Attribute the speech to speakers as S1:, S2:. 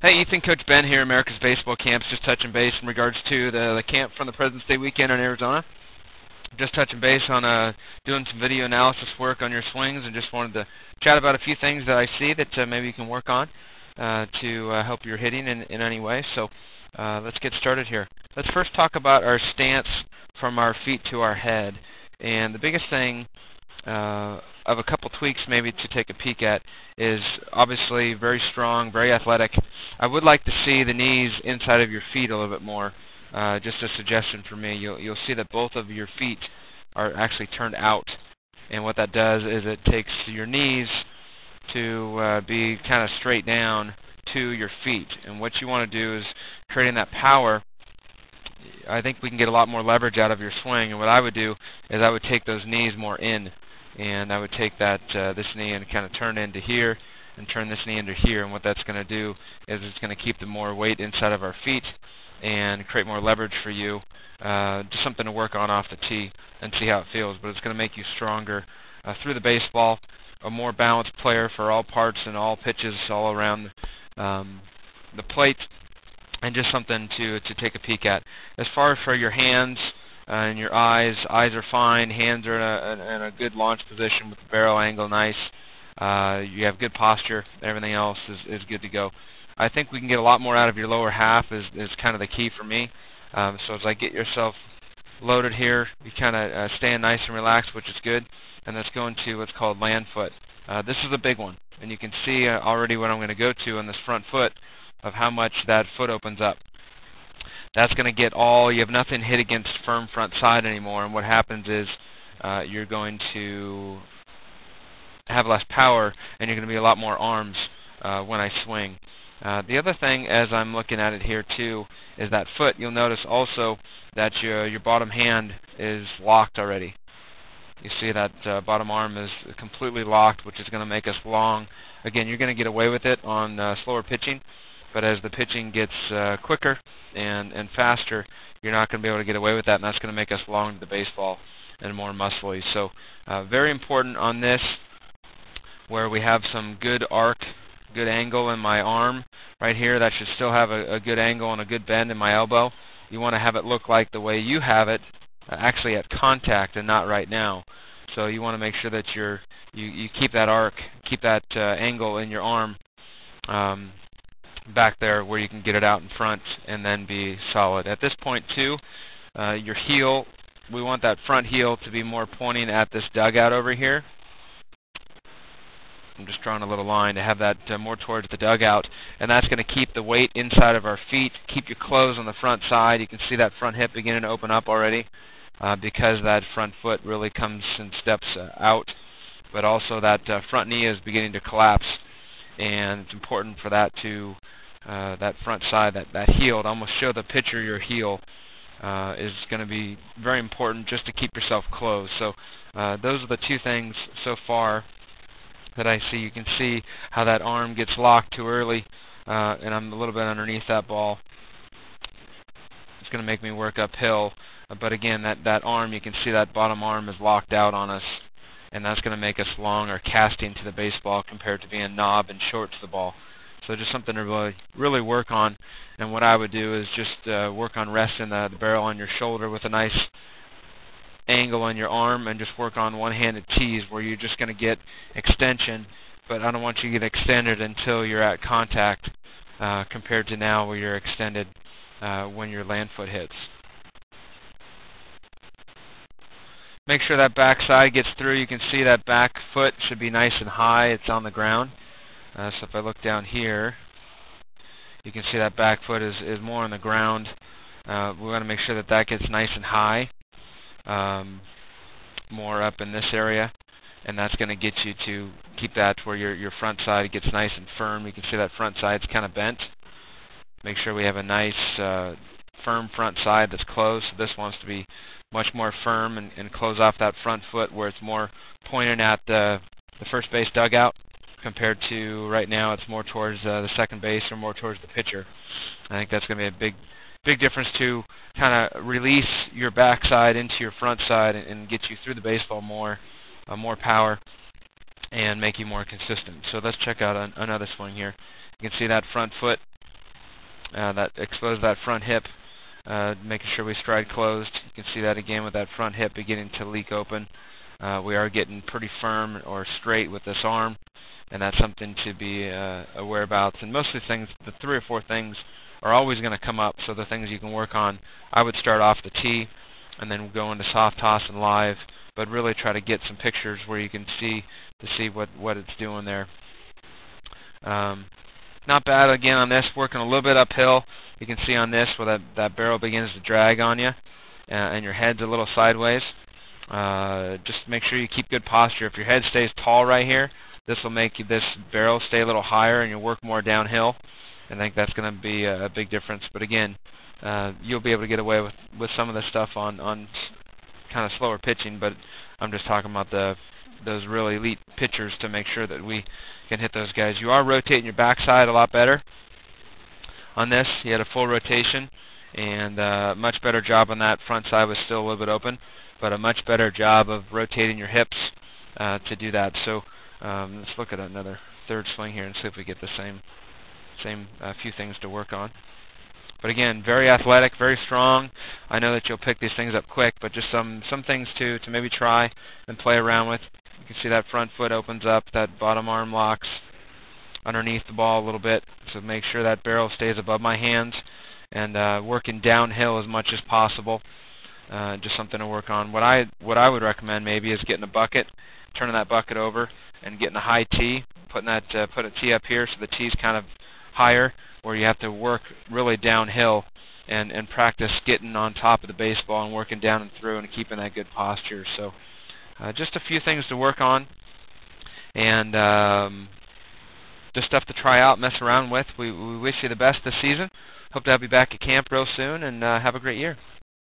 S1: Hey, Ethan, Coach Ben here, America's Baseball Camps. Just touching base in regards to the camp from the President's Day weekend in Arizona. Just touching base on doing some video analysis work on your swings, and just wanted to chat about a few things that I see that maybe you can work on to help your hitting in any way. So let's get started here. Let's first talk about our stance from our feet to our head. And the biggest thing of a couple tweaks maybe to take a peek at is obviously very strong, very athletic. I would like to see the knees inside of your feet a little bit more. Just a suggestion for me. You'll see that both of your feet are actually turned out, and what that does is it takes your knees to be kind of straight down to your feet. And what you want to do is creating that power. I think we can get a lot more leverage out of your swing, and what I would do is I would take those knees more in, and I would take that this knee and kind of turn into here and turn this knee into here, and what that's going to do is it's going to keep the more weight inside of our feet and create more leverage for you. Just something to work on off the tee and see how it feels, but it's going to make you stronger through the baseball, a more balanced player for all parts and all pitches all around the plate, and just something to take a peek at. As far as for your hands and your eyes are fine. Hands are in a good launch position with the barrel angle nice. You have good posture. Everything else is good to go. I think we can get a lot more out of your lower half is kind of the key for me. So as I get yourself loaded here, you kind of stand nice and relaxed, which is good. And let's go into what's called land foot. This is a big one, and you can see already what I'm going to go to on this front foot of how much that foot opens up. That's going to get you have nothing hit against firm front side anymore, and what happens is you're going to have less power, and you're going to be a lot more arms when I swing. The other thing, as I'm looking at it here too, is that foot. You'll notice also that your bottom hand is locked already. You see that bottom arm is completely locked, which is going to make us long. Again, you're going to get away with it on slower pitching, but as the pitching gets quicker and faster, you're not going to be able to get away with that, and that's going to make us long to the baseball and more muscly. So very important on this, where we have some good arc, good angle in my arm right here. That should still have a good angle and a good bend in my elbow. You want to have it look like the way you have it, actually at contact and not right now. So you want to make sure that you keep that arc, keep that angle in your arm back there where you can get it out in front and then be solid. At this point too, your heel, we want that front heel to be more pointing at this dugout over here. I'm just drawing a little line to have that more towards the dugout, and that's going to keep the weight inside of our feet, keep you closed on the front side. You can see that front hip beginning to open up already because that front foot really comes and steps out, but also that front knee is beginning to collapse, and it's important for that to that front side, that heel, to almost show the pitcher your heel is going to be very important just to keep yourself closed. So those are the two things so far that I see. You can see how that arm gets locked too early, and I'm a little bit underneath that ball. It's going to make me work uphill, but again, that arm, you can see that bottom arm is locked out on us, and that's going to make us long or casting to the baseball compared to being knob and short to the ball. So just something to really work on, and what I would do is just work on resting the barrel on your shoulder with a nice angle on your arm, and just work on one-handed tees where you're just going to get extension, but I don't want you to get extended until you're at contact compared to now where you're extended when your land foot hits. Make sure that back side gets through. You can see that back foot should be nice and high. It's on the ground. So if I look down here, you can see that back foot is more on the ground. We want to make sure that gets nice and high. More up in this area, and that's going to get you to keep that where your front side gets nice and firm. You can see that front side's kind of bent. Make sure we have a nice firm front side that's closed. So this wants to be much more firm and close off that front foot where it's more pointing at the first base dugout compared to right now it's more towards the second base or more towards the pitcher. I think that's going to be a big difference to kind of release your backside into your front side and get you through the baseball more power and make you more consistent. So let's check out another swing here. You can see that front foot that expose that front hip, making sure we stride closed. You can see that again with that front hip beginning to leak open. We are getting pretty firm or straight with this arm, and that's something to be aware about. And most of the things, the 3 or 4 things, are always going to come up, so the things you can work on, I would start off the tee, and then go into soft toss and live, but really try to get some pictures where you can see what it's doing there. Not bad again on this, working a little bit uphill. You can see on this where that barrel begins to drag on you, and your head's a little sideways. Just make sure you keep good posture. If your head stays tall right here, this will make this barrel stay a little higher, and you'll work more downhill. I think that's going to be a big difference. But again, you'll be able to get away with some of the stuff on kind of slower pitching. But I'm just talking about those really elite pitchers to make sure that we can hit those guys. You are rotating your backside a lot better on this. You had a full rotation, and much better job on that. Front side was still a little bit open, but a much better job of rotating your hips to do that. So let's look at another third swing here and see if we get the same few things to work on. But again, very athletic, very strong. I know that you'll pick these things up quick, but just some things to maybe try and play around with. You can see that front foot opens up, that bottom arm locks underneath the ball a little bit, so make sure that barrel stays above my hands, and working downhill as much as possible. Just something to work on. What I would recommend maybe is getting a bucket, turning that bucket over, and getting a high tee, put a tee up here so the tee's kind of higher, where you have to work really downhill and practice getting on top of the baseball and working down and through and keeping that good posture. So just a few things to work on, and just stuff to try out, mess around with. We wish you the best this season. Hope to have you back at camp real soon, and have a great year.